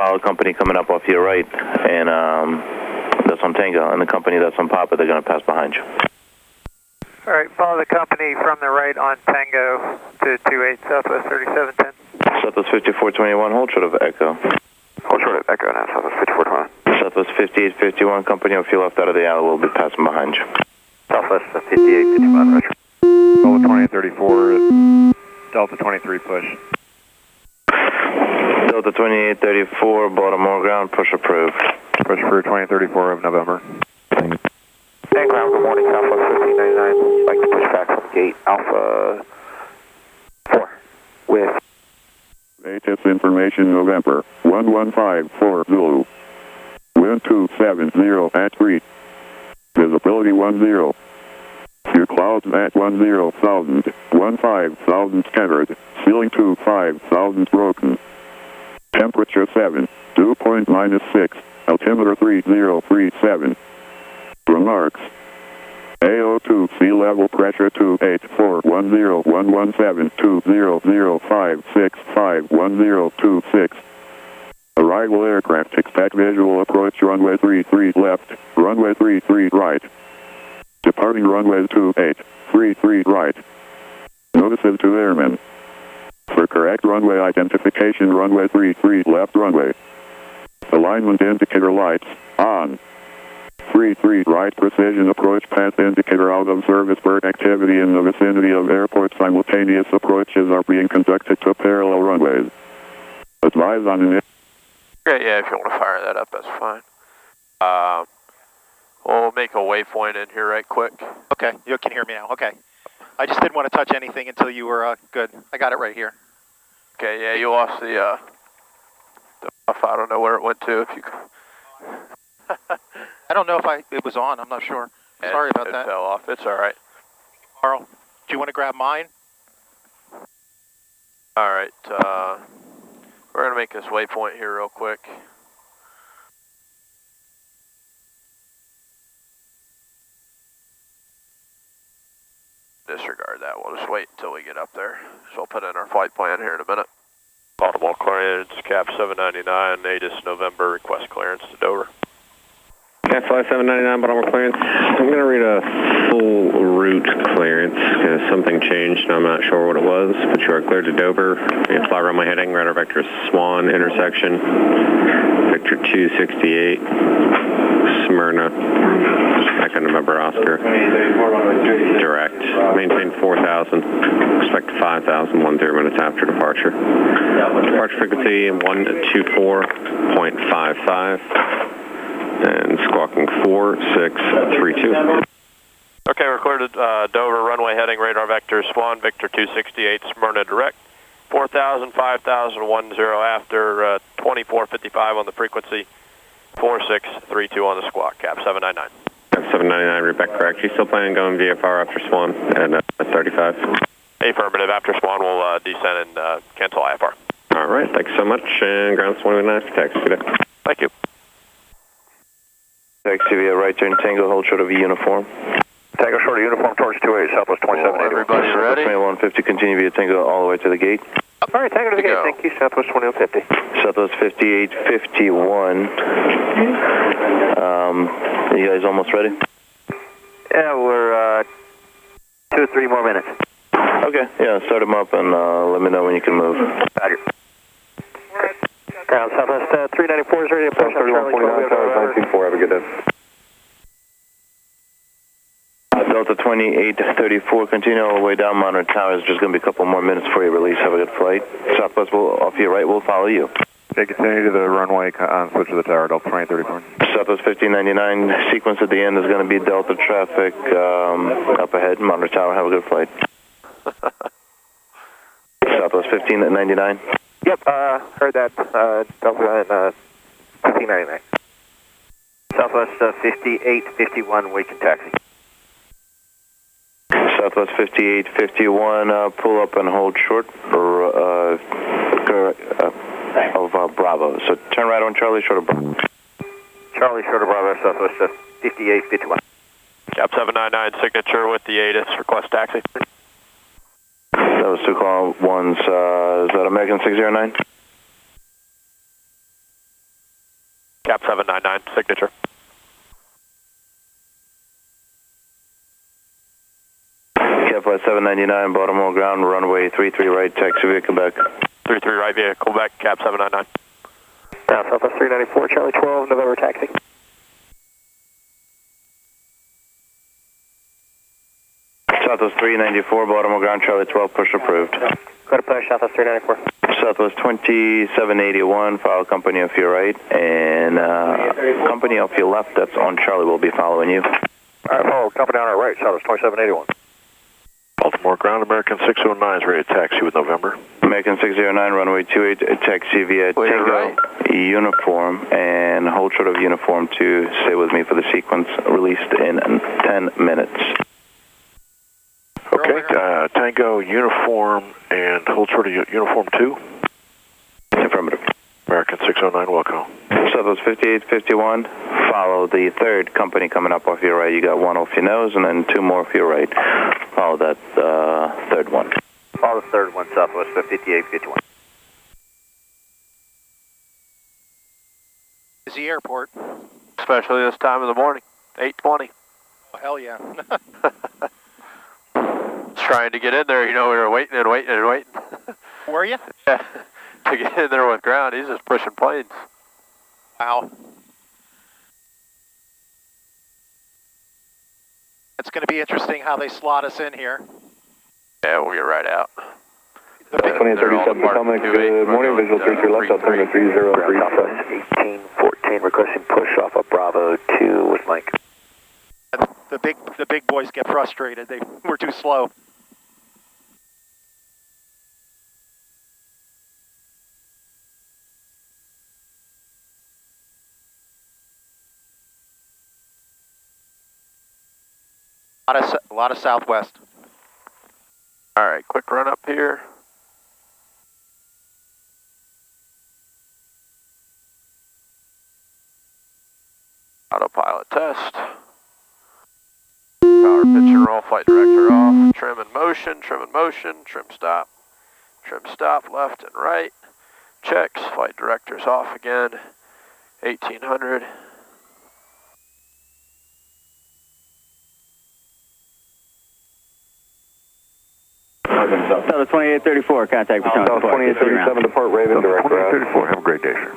follow company coming up off your right, and that's on Tango, and the company that's on Papa, they're going to pass behind you. All right, follow the company from the right on Tango to 28 Southwest 3710. Southwest 5421, hold short of Echo. Hold short of Echo now, Southwest 5421. Southwest 5851, company if you left out of the alley, we'll be passing behind you. Southwest 5851, Roger. Delta 2834, Delta 23 push. Delta 2834, Baltimore ground, push approved. Push for 2034 of November. And ground, good morning, Southwest 1599. Like to push back from gate Alpha 4 with Latest information November 1154 Zulu. Wind 270 at 3. Visibility 10. Few clouds at 10,000. 15,000 scattered. Ceiling 25,000 broken. Temperature 7. Dew point -6. Altimeter 3037. Remarks. AO2 sea level pressure 2841011720056511026. Arrival aircraft expect visual approach runway 33 left, runway 33 right. Departing runway 2833 right. Notices to airmen. For correct runway identification, runway 33 left runway. Alignment indicator lights on. 33 right precision approach path indicator out of service. Bird activity in the vicinity of airport. Simultaneous approaches are being conducted to parallel runways. Advise on an... Okay, yeah, if you want to fire that up, that's fine. We'll make a waypoint in here right quick. Okay, you can hear me now. Okay. I just didn't want to touch anything until you were good. I got it right here. Okay, yeah, you lost the I don't know where it went to. If you. I don't know if it was on. I'm not sure. Sorry about that. It fell off. It's all right. Carl, do you want to grab mine? All right. We're going to make this waypoint here real quick. Disregard that. We'll just wait until we get up there. So we'll put in our flight plan here in a minute. Baltimore clearance, cap 799, ATIS November, request clearance to Dover. Cap 799, Baltimore clearance. I'm going to read a full route clearance because something changed and I'm not sure what it was, but you are cleared to Dover. You fly runway heading, radar vector Swan intersection, Victor 268, Smyrna, Echo November Oscar, direct, maintain 4,000, expect 5,000, 10 minutes after departure. Departure frequency 124.55. And squawking 4632. Okay, we're cleared to Dover, runway heading, radar vector Swan, Victor 268, Smyrna direct. 4,000, 5,000, 10 after 2455 on the frequency, 4632 on the squawk, cap 799. Cap 799, read back correct. You still planning on going VFR after Swan at 35? Affirmative, after Swan we'll descend and cancel IFR. All right, thanks so much, and ground Swan with 9 for taxi. Good day. Thank you. Taxi via right turn Tango, hold short of uniform. Tango short of uniform towards 28, Southwest 2780. Everybody ready? 2150, continue via Tango all the way to the gate. All right, Tango to the gate, thank you, Southwest 2150. Southwest 5851. Are you guys almost ready? Yeah, we're 2 or 3 more minutes. Okay, yeah, start them up and let me know when you can move. Roger. Ground Southwest 394 is ready to push. 3149, Tower 924, have a good day. Delta 2834, continue all the way down Monterey Towers. Just going to be a couple more minutes before you release. Have a good flight. Southwest will, off your right, will follow you. Okay, continue to the runway, switch to the tower, Delta 2834. Southwest 1599, sequence at the end is going to be Delta traffic up ahead, Monterey Tower. Have a good flight. Southwest 1599. Yep, heard that, Delta 1599. Southwest 5851, we can taxi. Southwest 5851, pull up and hold short for, of Bravo. So turn right on Charlie, short of Bravo. Charlie, short of Bravo, Southwest 5851. Cap 799, signature with the ATIS, request taxi. That was 2 call ones, is that American 609? Cap 799, signature. Cap 799, Baltimore ground, runway 33 right, taxi via Quebec. 33 right via Quebec, Cap 799. Southwest 394, Charlie 12, November taxi. Southwest 394, Baltimore ground, Charlie 12, push approved. Go to push, Southwest 394. Southwest 2781, follow company off your right, and company off your left, that's on Charlie, will be following you. Alright, follow company on our right, Southwest 2781. Baltimore ground, American 609 is ready to taxi with November. American 609, runway 28, taxi via Tango uniform, and hold short of uniform to stay with me for the sequence, released in 10 minutes. Okay, Tango uniform and hold short of uniform 2. Affirmative. American 609, welcome. Southwest 5851, follow the third company coming up off your right. You got one off your nose and then two more off your right. Follow that third one. Follow the third one, Southwest 5851. Busy airport. Especially this time of the morning, 8:20. Oh, hell yeah. Trying to get in there, you know, we were waiting and waiting and waiting. Were you? Yeah, to get in there with ground, he's just pushing planes. Wow. It's going to be interesting how they slot us in here. Yeah, we'll get right out. 2037 Potomac, good morning, visual 33 left, altimeter 3037. 1814, requesting push off of Bravo 2 with Mike. The big boys get frustrated. They were too slow. A lot of southwest. All right, quick run up here. Autopilot test. Power pitch and roll, flight director off. Trim and motion, trim stop, left and right. Checks, flight director's off again. 1800. Southwest 2834, contact Potomac. South 2837, depart Raven, direct route. 2834, have a great day, sir.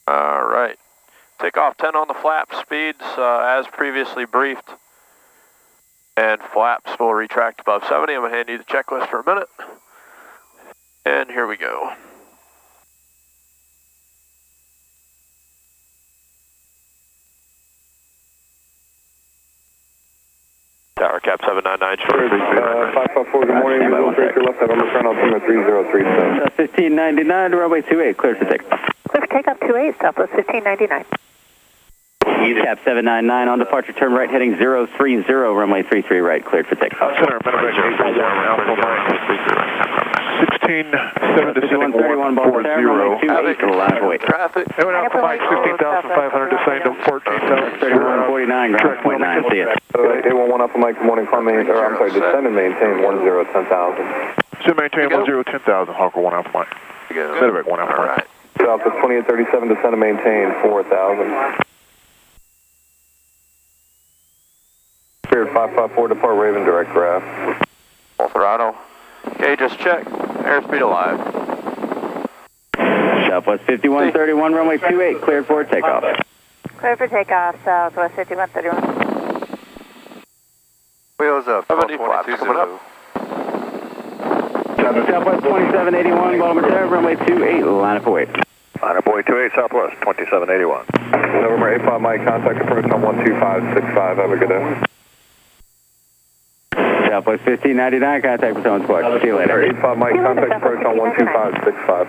All right. Takeoff 10 on the flap, speeds as previously briefed. And flaps will retract above 70. I'm going to hand you the checklist for a minute. And here we go. Tower cap 799, short 554, good morning, visual 33 left, November turn altimeter 3037. 1599 to runway 28, clear for takeoff. Clear for takeoff 28, Southwest 1599. Cap 799 on departure, turn right heading 030, runway 33 right, cleared for takeoff. Center, Medevac 16, 7 descending 140. Traffic. Heading Alpha Mike 16,500 descending to 14,000. 3149, ground point 9, see ya. 811 Alpha Mike, good morning, climb main, or I'm sorry, descend and maintain 1010,000. So maintain 1010,000, Hawker 1 Alpha Mike. Medevac 1 Alpha Mike. All right. Southwest 2837, descend and maintain 4,000. Spirit 554, depart Raven, direct draft. Full throttle. Gauges check. Airspeed alive. Southwest 5131, runway 28, cleared for takeoff. Clear for takeoff, Southwest 5131. Wheels up. 70 flaps coming up. Southwest 2781, Baltimore, runway 28, line up for wait. Line up boy 28, Southwest 2781. November 85 Mike, contact approach on 12565, have a good day. Southwest 1599, contact Potomac Squad. See you later. 85 Mike, contact approach on 12565.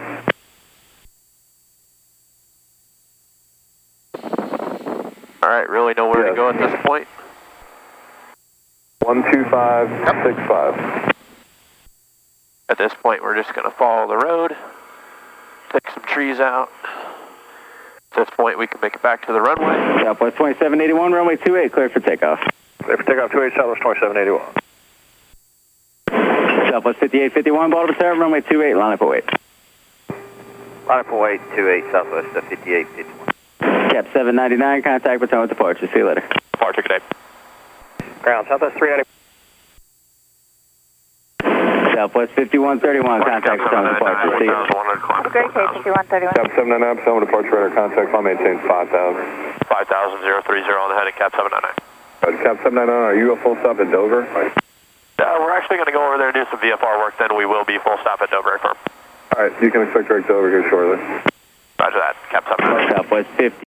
All right, really nowhere to go at this point. 12565. At this point, we're just going to follow the road, pick some trees out. At this point, we can make it back to the runway. Southwest 2781, runway 28, cleared for takeoff. Clear for takeoff 28, Southwest 2781. Southwest 5851, Baltimore Tower, runway 28, line up await. Line up await, 28, Southwest 5851. Cap 799, contact Potomac departure. See you later. Departure, good day. Ground, Southwest 390. Southwest 5131, contact Potomac departure. See you. Great day, 5131. Cap 799, Potomac departure radar contact, climb maintain 5,000. 5,030 on the heading, Cap 799. Cap 799, are you a full stop at Dover? We're actually going to go over there and do some VFR work, then we will be full stop at Dover. Alright, you can expect direct Dover here shortly. Roger that, Cap 799. Southwest 50.